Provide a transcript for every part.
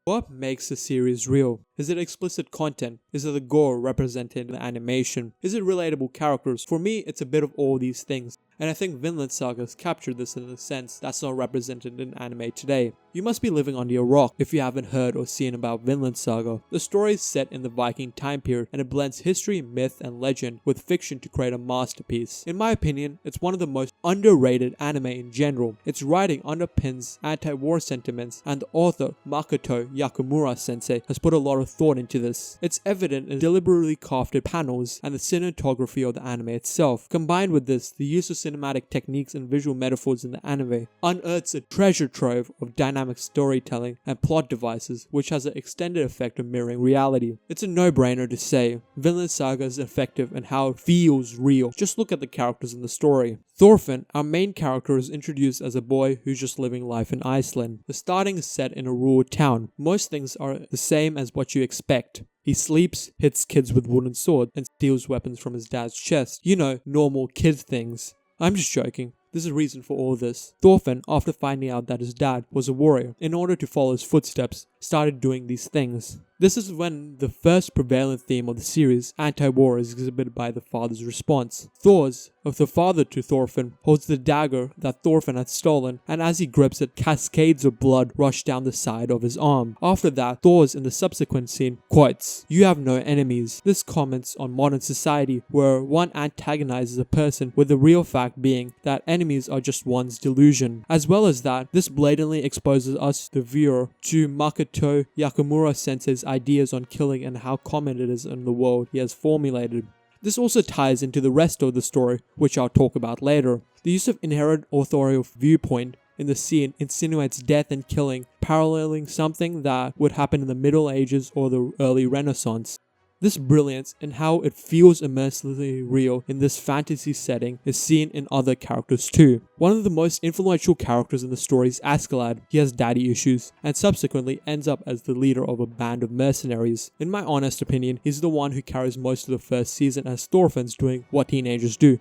What makes the series real? Is it explicit content? Is it the gore represented in the animation? Is it relatable characters? For me, it's a bit of all these things. And I think Vinland Saga has captured this in a sense that's not represented in anime today. You must be living under a rock if you haven't heard or seen about Vinland Saga. The story is set in the Viking time period and it blends history, myth, and legend with fiction to create a masterpiece. In my opinion, it's one of the most underrated anime in general. Its writing underpins anti-war sentiments and the author, Makoto Yakumura sensei, has put a lot of thought into this. It's evident in deliberately crafted panels and the cinematography of the anime itself. Combined with this, the use of cinematic techniques and visual metaphors in the anime unearths a treasure trove of dynamic storytelling and plot devices which has an extended effect of mirroring reality. It's a no-brainer to say Vinland Saga is effective in how it feels real. Just look at the characters in the story. Thorfinn, our main character, is introduced as a boy who's just living life in Iceland. The starting is set in a rural town. Most things are the same as what you expect. He sleeps, hits kids with wooden swords, and steals weapons from his dad's chest. You know, normal kid things. I'm just joking. There's a reason for all this. Thorfinn, after finding out that his dad was a warrior, in order to follow his footsteps, started doing these things. This is when the first prevalent theme of the series, anti-war, is exhibited by the father's response. Thor's, of the father to Thorfinn, holds the dagger that Thorfinn had stolen, and as he grips it, cascades of blood rush down the side of his arm. After that, Thor's in the subsequent scene quotes, "You have no enemies." This comments on modern society where one antagonizes a person with the real fact being that enemies are just one's delusion. As well as that, this blatantly exposes us, the viewer, to Makoto Yakumura sensei's ideas on killing and how common it is in the world he has formulated. This also ties into the rest of the story, which I'll talk about later. The use of inherent authorial viewpoint in the scene insinuates death and killing, paralleling something that would happen in the Middle Ages or the early Renaissance. This brilliance and how it feels immersively real in this fantasy setting is seen in other characters too. One of the most influential characters in the story is Askeladd. He has daddy issues and subsequently ends up as the leader of a band of mercenaries. In my honest opinion, he's the one who carries most of the first season as Thorfinn's doing what teenagers do.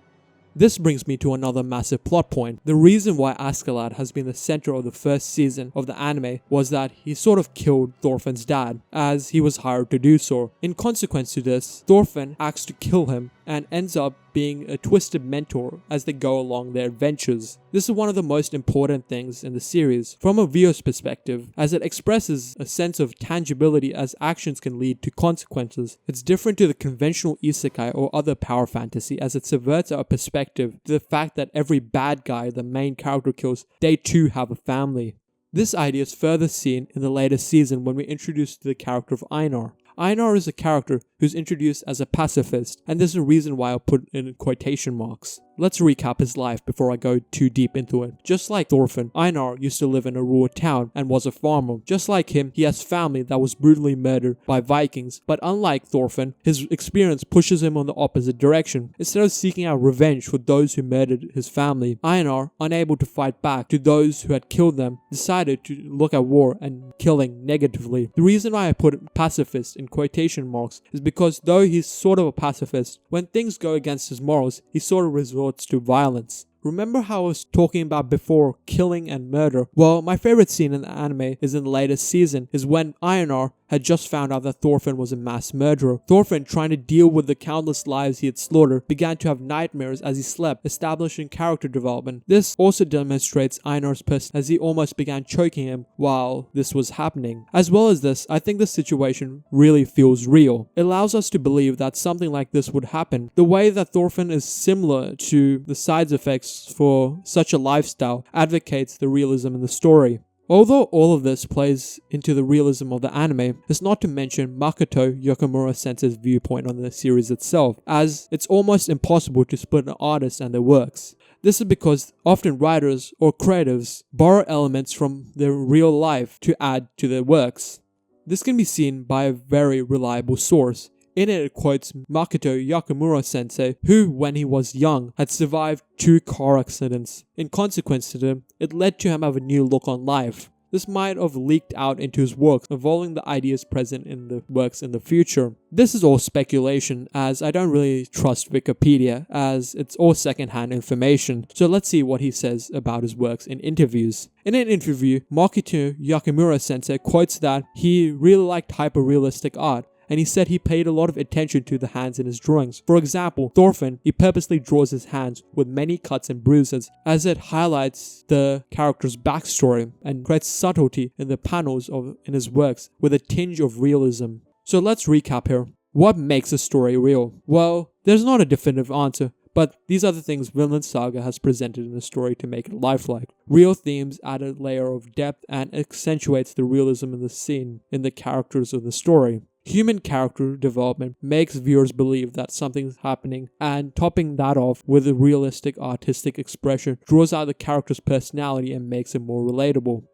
This brings me to another massive plot point. The reason why Askeladd has been the center of the first season of the anime was that he sort of killed Thorfinn's dad, as he was hired to do so. In consequence to this, Thorfinn acts to kill him and ends up being a twisted mentor as they go along their adventures. This is one of the most important things in the series from a viewer's perspective, as it expresses a sense of tangibility as actions can lead to consequences. It's different to the conventional isekai or other power fantasy, as it subverts our perspective to the fact that every bad guy the main character kills, they too have a family. This idea is further seen in the later season when we're introduced to the character of Einar. Einar is a character who's introduced as a pacifist, and there's a reason why I'll put in quotation marks. Let's recap his life before I go too deep into it. Just like Thorfinn, Einar used to live in a rural town and was a farmer. Just like him, he has family that was brutally murdered by Vikings, but unlike Thorfinn, his experience pushes him on the opposite direction. Instead of seeking out revenge for those who murdered his family, Einar, unable to fight back to those who had killed them, decided to look at war and killing negatively. The reason why I put pacifist in quotation marks is because though he's sort of a pacifist, when things go against his morals, he sort of resorts to violence. Remember how I was talking about before killing and murder? Well, my favorite scene in the anime is in the latest season, is when Einar had just found out that Thorfinn was a mass murderer. Thorfinn, trying to deal with the countless lives he had slaughtered, began to have nightmares as he slept, establishing character development. This also demonstrates Einar's person, as he almost began choking him while this was happening. As well as this, I think the situation really feels real. It allows us to believe that something like this would happen. The way that Thorfinn is similar to the side effects for such a lifestyle advocates the realism in the story. Although all of this plays into the realism of the anime, it's not to mention Makoto Yakumura sensei's viewpoint on the series itself, as it's almost impossible to split an artist and their works. This is because often writers or creatives borrow elements from their real life to add to their works. This can be seen by a very reliable source. In it quotes Makoto Yakumura sensei, who, when he was young, had survived 2 car accidents. In consequence to them, it led to him have a new look on life. This might have leaked out into his works, involving the ideas present in the works in the future. This is all speculation, as I don't really trust Wikipedia, as it's all secondhand information. So let's see what he says about his works in interviews. In an interview, Makoto Yakamura-sensei quotes that he really liked hyper-realistic art, and he said he paid a lot of attention to the hands in his drawings. For example, Thorfinn, he purposely draws his hands with many cuts and bruises, as it highlights the character's backstory and creates subtlety in the panels in his works with a tinge of realism. So let's recap here. What makes a story real? Well, there's not a definitive answer, but these are the things Vinland Saga has presented in the story to make it lifelike. Real themes add a layer of depth and accentuates the realism in the scene, in the characters of the story. Human character development makes viewers believe that something's happening, and topping that off with a realistic artistic expression draws out the character's personality and makes it more relatable.